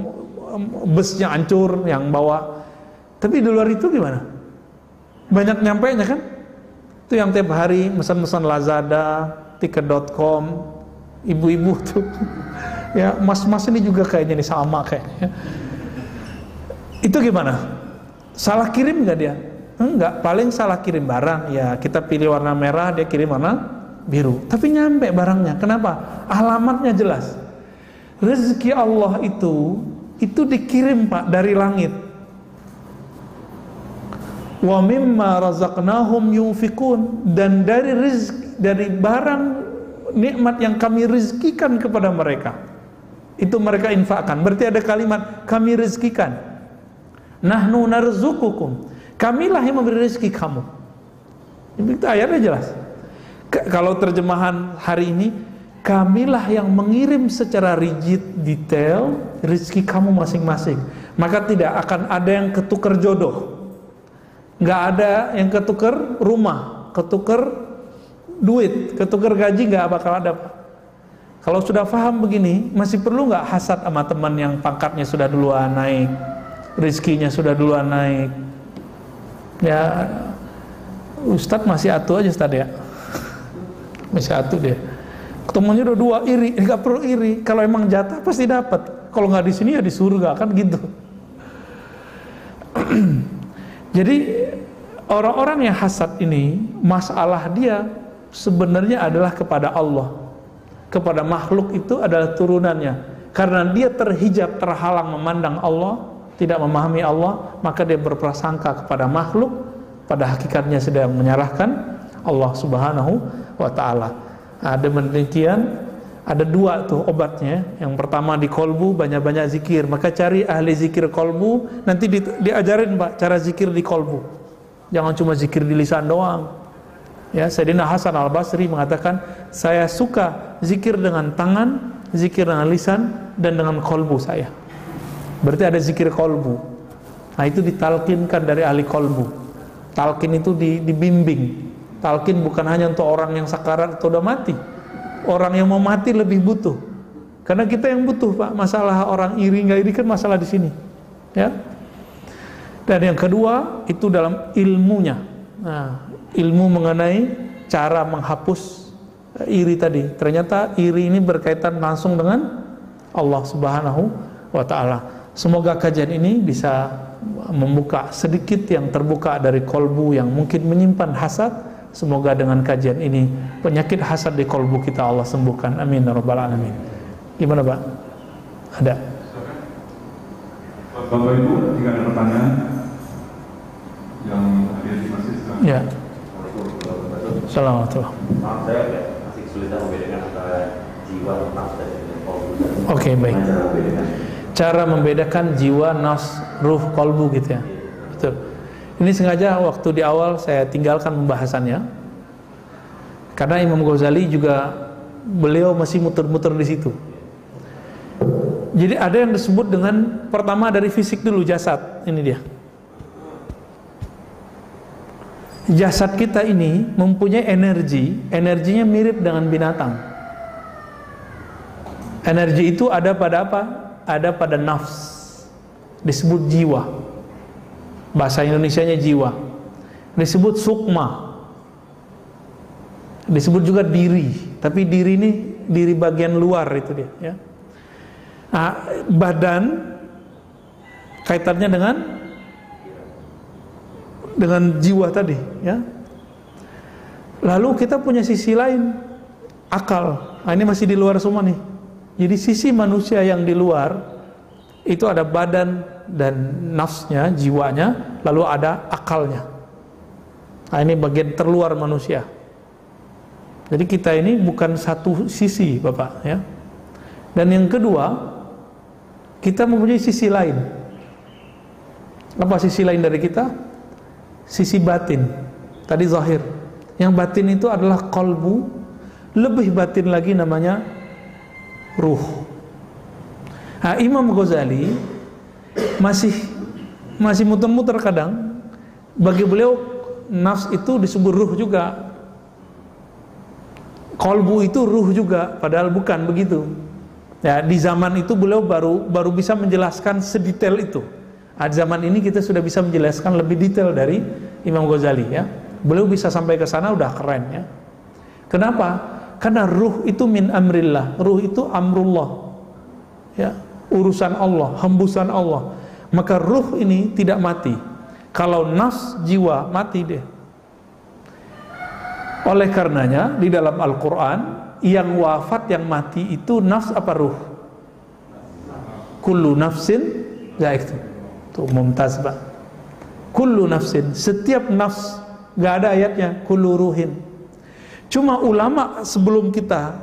busnya hancur yang bawa. Tapi di luar itu gimana? Banyak nyampainya kan? Itu yang tiap hari pesan-pesan Lazada, tiket.com, ibu-ibu tuh. Ya, mas-mas ini juga kayaknya nih sama kayaknya. Itu gimana? Salah kirim nggak dia? Enggak, paling salah kirim barang. Ya, kita pilih warna merah, dia kirim warna biru. Tapi nyampe barangnya. Kenapa? Alamatnya jelas. Rezeki Allah itu dikirim, Pak, dari langit. Wa mimma razaqnahum yunfikun, dan dari barang nikmat yang kami rezekikan kepada mereka, itu mereka infakkan. Berarti ada kalimat kami rezekikan. Nahnu narzuqukum, kamilah yang memberi rezeki kamu. Itu ayatnya jelas. Kalau terjemahan hari ini, kamilah yang mengirim secara rigid, detail rezeki kamu masing-masing. Maka tidak akan ada yang ketukar jodoh, nggak ada yang ketukar rumah, ketukar duit, ketukar gaji, nggak bakal ada. Kalau sudah paham begini, masih perlu nggak hasad sama teman yang pangkatnya sudah duluan naik, rezekinya sudah duluan naik? Ya, Ustadz masih atu aja, Ustadz, ya. Masih atu dia. Ketemunya udah dua, iri, nggak perlu iri. Kalau emang jatah pasti dapat. Kalau nggak di sini ya di surga, kan gitu. Jadi orang-orang yang hasad ini, masalah dia sebenarnya adalah kepada Allah, kepada makhluk itu adalah turunannya. Karena dia terhijab, terhalang memandang Allah, tidak memahami Allah, maka dia berprasangka kepada makhluk, pada hakikatnya sedang menyalahkan Allah Subhanahu wa ta'ala. Ada demikian, ada dua tuh obatnya. Yang pertama di kolbu, banyak-banyak zikir. Maka cari ahli zikir kolbu, nanti diajarin, Pak, cara zikir di kolbu. Jangan cuma zikir di lisan doang. Ya, Sayyidina Hasan al-Basri mengatakan, saya suka zikir dengan tangan, zikir dengan lisan, dan dengan kolbu saya. Berarti ada zikir kolbu. Nah, itu ditalkinkan dari ahli kolbu. Talkin itu dibimbing, Talqin bukan hanya untuk orang yang sakarat atau udah mati. Orang yang mau mati lebih butuh. Karena kita yang butuh, Pak. Masalah orang iri nggak iri kan masalah di sini. Ya. Dan yang kedua itu dalam ilmunya. Nah, ilmu mengenai cara menghapus iri tadi. Ternyata iri ini berkaitan langsung dengan Allah Subhanahu wa ta'ala. Semoga kajian ini bisa membuka sedikit yang terbuka dari kolbu yang mungkin menyimpan hasad. Semoga dengan kajian ini penyakit hasad di kolbu kita Allah sembuhkan. Amin ya rabbal alamin. Gimana, Pak? Ada? Bapak Ibu, jika ada pertanyaan yang hadir di masjid sekarang. Ya. Assalamualaikum. Maaf, saya masih kesulitan membedakan antara jiwa, nafs dan kolbu. Oke, baik. Cara membedakan jiwa, nafs, ruh, kolbu gitu ya. Betul. Ini sengaja waktu di awal saya tinggalkan pembahasannya. Karena Imam Ghazali juga beliau masih muter-muter di situ. Jadi ada yang disebut dengan pertama dari fisik dulu, jasad. Ini dia. Jasad kita ini mempunyai energi, energinya mirip dengan binatang. Energi itu ada pada apa? Ada pada nafs, disebut jiwa. Bahasa Indonesianya jiwa. Disebut sukma. Disebut juga diri. Tapi diri ini diri bagian luar itu dia. Ya. Nah, badan kaitannya dengan jiwa tadi. Ya. Lalu kita punya sisi lain, akal. Nah, ini masih di luar semua nih. Jadi sisi manusia yang di luar itu ada badan dan nafsnya, jiwanya, lalu ada akalnya. Nah, ini bagian terluar manusia. Jadi kita ini bukan satu sisi, Bapak, ya. Dan yang kedua, kita mempunyai sisi lain. Apa sisi lain dari kita? Sisi batin. Tadi zahir. Yang batin itu adalah qalbu, lebih batin lagi namanya ruh. Nah, Imam Ghazali masih muter-muter kadang. Bagi beliau nafs itu disebut ruh juga, kolbu itu ruh juga, padahal bukan begitu. Ya, di zaman itu beliau baru bisa menjelaskan sedetail itu. Di zaman ini kita sudah bisa menjelaskan lebih detail dari Imam Ghazali, ya. Beliau bisa sampai ke sana udah keren, ya. Kenapa? Karena ruh itu min amrillah, ruh itu amrullah, ya, urusan Allah, hembusan Allah. Maka ruh ini tidak mati. Kalau nafs, jiwa, mati deh. Oleh karenanya di dalam Al-Quran, yang wafat, yang mati itu nafs apa ruh? Kullu nafsin za'iqah. Tuh mumtaz, Pak. Kullu nafsin, setiap nafs, gak ada ayatnya kullu ruhin. Cuma ulama sebelum kita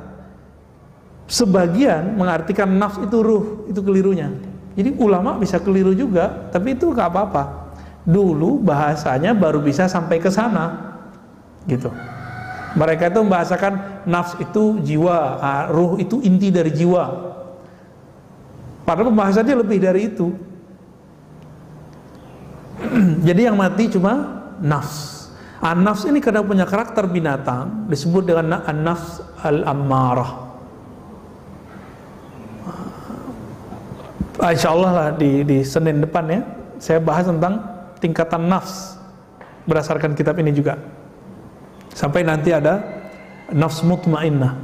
sebagian mengartikan nafs itu ruh, itu kelirunya. Jadi ulama bisa keliru juga, tapi itu gak apa-apa. Dulu bahasanya baru bisa sampai ke sana, gitu. Mereka itu membahasakan nafs itu jiwa, ruh itu inti dari jiwa. Padahal pembahasannya lebih dari itu. Jadi yang mati cuma nafs. An-nafs ini karena punya karakter binatang, disebut dengan an-nafs al-ammarah. Insyaallah lah di Senin depan, ya, saya bahas tentang tingkatan nafs berdasarkan kitab ini juga. Sampai nanti ada nafs mutmainnah.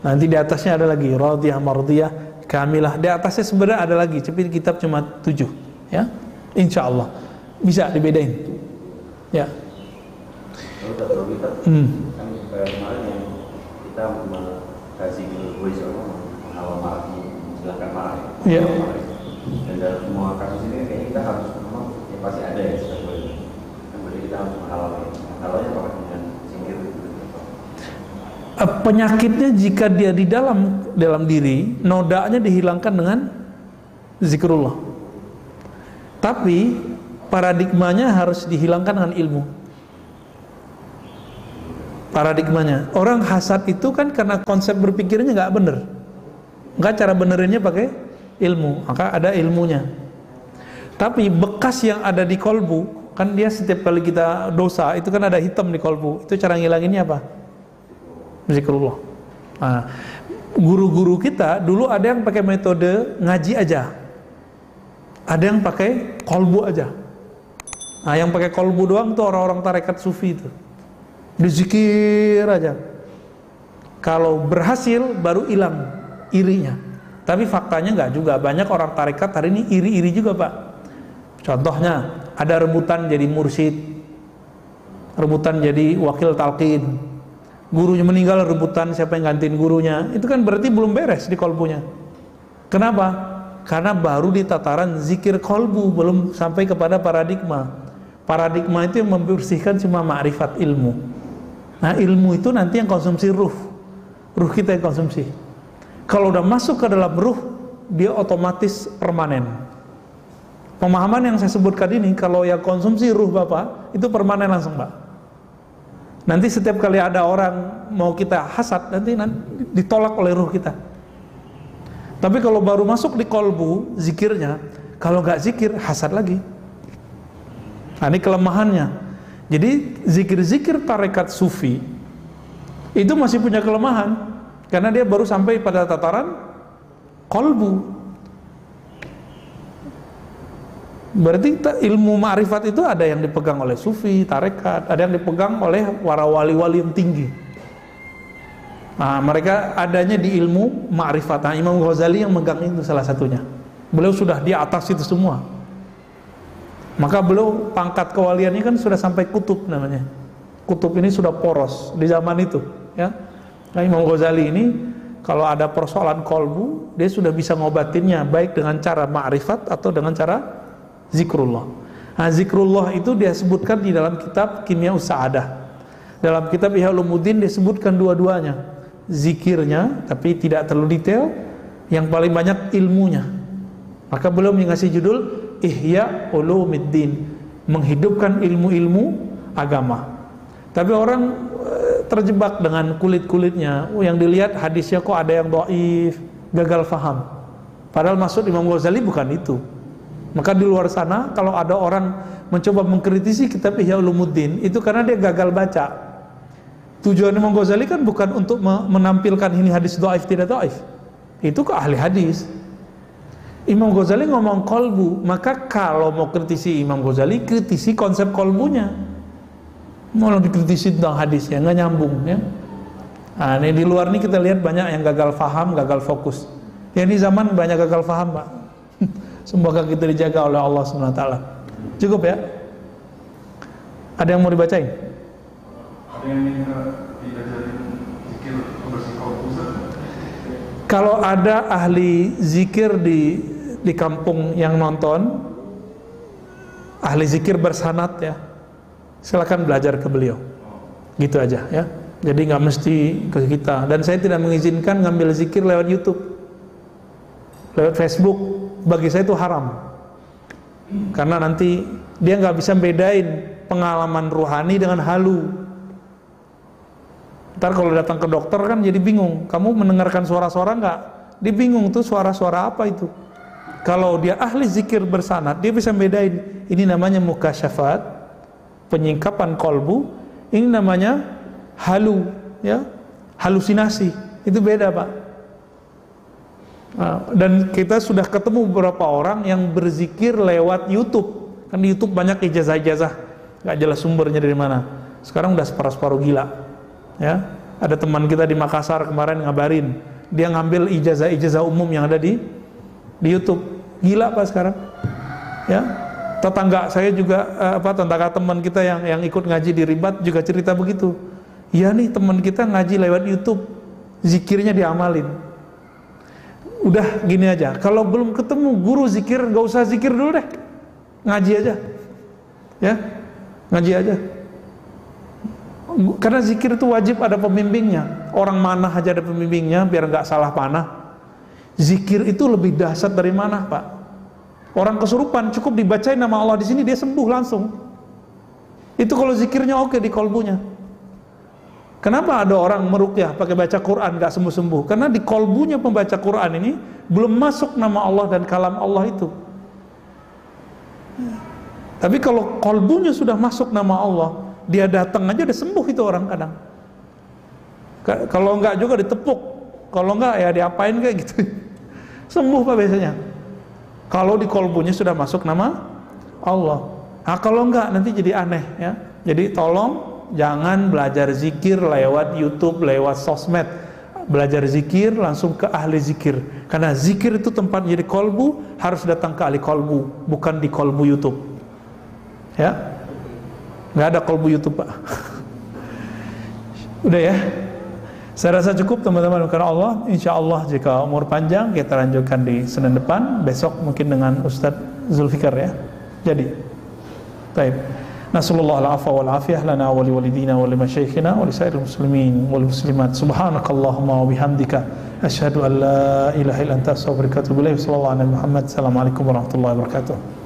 Nanti di atasnya ada lagi radiyah, mardiyah, kamilah. Di atasnya sebenarnya ada lagi, tapi kitab cuma 7, ya. Insyaallah bisa dibedain. Ya. Kan kemarin yang kita mengkaji menghalau marah, menjelaskan marah. Ya. Dan dalam semua kasus ini kayaknya kita harus memang ya pasti ada yang sudah boleh. Kan berarti kita harus menghalau. Menghalaunya apa dengan singgir itu? Penyakitnya jika dia di dalam diri, nodanya dihilangkan dengan zikrullah. Tapi paradigmanya harus dihilangkan dengan ilmu. Paradigmanya, orang hasad itu kan karena konsep berpikirnya nggak bener, nggak, cara benerinnya pakai ilmu, maka ada ilmunya. Tapi bekas yang ada di kolbu, Kan dia setiap kali kita dosa itu kan ada hitam di kolbu. Itu cara ngilanginnya apa? Zikrullah. Nah, guru-guru kita dulu ada yang pakai metode ngaji aja, ada yang pakai kolbu aja. Nah, yang pakai kolbu doang tuh orang-orang tarekat sufi itu, dizikir aja. Kalau berhasil baru hilang irinya. Tapi faktanya nggak juga, banyak orang tarekat hari ini iri-iri juga, Pak. Contohnya ada rebutan jadi mursyid, rebutan jadi wakil talqin, gurunya meninggal rebutan siapa yang gantiin gurunya. Itu kan berarti belum beres di kolbunya. Kenapa? Karena baru di tataran zikir kolbu, belum sampai kepada paradigma. Paradigma itu yang membersihkan cuma ma'rifat ilmu. Nah, ilmu itu nanti yang konsumsi ruh kita yang konsumsi. Kalau udah masuk ke dalam ruh, dia otomatis permanen. Pemahaman yang saya sebutkan ini, kalau yang konsumsi ruh Bapak, itu permanen langsung, Pak. Nanti setiap kali ada orang mau kita hasad, nanti ditolak oleh ruh kita. Tapi kalau baru masuk di kolbu, zikirnya, kalau nggak zikir, hasad lagi. Nah, ini kelemahannya. Jadi zikir-zikir tarekat sufi itu masih punya kelemahan, karena dia baru sampai pada tataran kolbu. Berarti ilmu ma'rifat itu ada yang dipegang oleh sufi, tarekat, ada yang dipegang oleh para wali-wali yang tinggi. Nah, mereka adanya di ilmu ma'rifat. Nah, Imam Ghazali yang megang itu salah satunya. Beliau sudah di atas itu semua. Maka beliau pangkat kewaliannya kan sudah sampai kutub namanya. Kutub ini sudah poros di zaman itu, ya. Nah, Imam Ghazali ini kalau ada persoalan kolbu, dia sudah bisa ngobatinnya baik dengan cara ma'rifat atau dengan cara zikrullah. Nah, zikrullah itu dia sebutkan di dalam kitab Kimya Sa'adah. Dalam kitab Ihya Ulumuddin disebutkan dua-duanya. Zikirnya, tapi tidak terlalu detail, yang paling banyak ilmunya. Maka beliau mengasih judul Ihya Ulumuddin, menghidupkan ilmu-ilmu agama. Tapi orang terjebak dengan kulit-kulitnya. Yang dilihat hadisnya kok ada yang dhaif, gagal faham. Padahal maksud Imam Ghazali bukan itu. Maka di luar sana kalau ada orang mencoba mengkritisi kitab Ihya Ulumuddin, itu karena dia gagal baca. Tujuan Imam Ghazali kan bukan untuk menampilkan ini hadis dhaif tidak dhaif. Itu ke ahli hadis. Imam Ghazali ngomong kolbu, maka kalau mau kritisi Imam Ghazali, kritisi konsep kolbunya. Mau dikritisi tentang hadisnya, nggak nyambung, ya. Nah, ini di luar ini kita lihat banyak yang gagal faham, gagal fokus. Ya, ini zaman banyak gagal faham, Pak. Semoga kita dijaga oleh Allah SWT. Cukup ya? Ada yang mau dibacain? Ada yang minta diajarin zikir bersih kolbu? Kalau ada ahli zikir di kampung yang nonton, ahli zikir bersanad ya, silakan belajar ke beliau. Gitu aja ya. Jadi nggak mesti ke kita. Dan saya tidak mengizinkan ngambil zikir lewat YouTube, lewat Facebook. Bagi saya itu haram. Karena nanti dia nggak bisa bedain pengalaman ruhani dengan halu. Ntar kalau datang ke dokter kan jadi bingung. Kamu mendengarkan suara-suara nggak? Dia bingung tuh suara-suara apa itu. Kalau dia ahli zikir bersanad, dia bisa bedain. Ini namanya mukasyafat, penyingkapan kolbu. Ini namanya halu, ya, halusinasi. Itu beda, Pak. Nah, dan kita sudah ketemu beberapa orang yang berzikir lewat YouTube. Kan di YouTube banyak ijazah-ijazah, nggak jelas sumbernya dari mana. Sekarang udah separuh-separuh gila. Ya, ada teman kita di Makassar kemarin ngabarin, dia ngambil ijazah-ijazah umum yang ada di YouTube. Gila Pak sekarang. Ya, tetangga saya juga tetangga teman kita yang ikut ngaji di Ribat juga cerita begitu. Iya nih, teman kita ngaji lewat YouTube, zikirnya diamalin. Udah gini aja, kalau belum ketemu guru zikir, gak usah zikir dulu deh, ngaji aja, ya, ngaji aja. Karena zikir itu wajib ada pembimbingnya. Orang manah aja ada pembimbingnya biar nggak salah panah. Zikir itu lebih dahsyat dari manah, Pak. Orang kesurupan cukup dibacain nama Allah di sini dia sembuh langsung. Itu kalau zikirnya oke di kolbunya. Kenapa ada orang meruqyah pakai baca Quran nggak sembuh-sembuh? Karena di kolbunya pembaca Quran ini belum masuk nama Allah dan kalam Allah itu. Tapi kalau kolbunya sudah masuk nama Allah, dia datang aja udah sembuh itu orang kadang. Kalau enggak juga ditepuk, kalau enggak ya diapain kayak gitu. Sembuh Pak biasanya. Kalau di kolbunya sudah masuk nama Allah. Nah kalau enggak nanti jadi aneh ya. Jadi tolong jangan belajar zikir lewat YouTube, lewat sosmed. Belajar zikir langsung ke ahli zikir. Karena zikir itu tempat jadi kolbu, harus datang ke ahli kolbu, bukan di kolbu YouTube. Ya, nggak ada kolbu YouTube Pak. Udah ya. Saya rasa cukup teman-teman, karena Allah, insya Allah jika umur panjang kita lanjutkan di Senin depan, besok mungkin dengan Ustadz Zulfikar ya. Jadi, baik. Nasallallahu al-afwa wal afiyah lana wa liwalidina wa limasyayikhina wa lisairil muslimin wal muslimat. Subhanakallahumma wa bihamdika asyhadu an la ilaha illa anta astaghfiruka wa atubu ilaik. Sallallahu alaihi Muhammad. Assalamualaikum warahmatullahi wabarakatuh.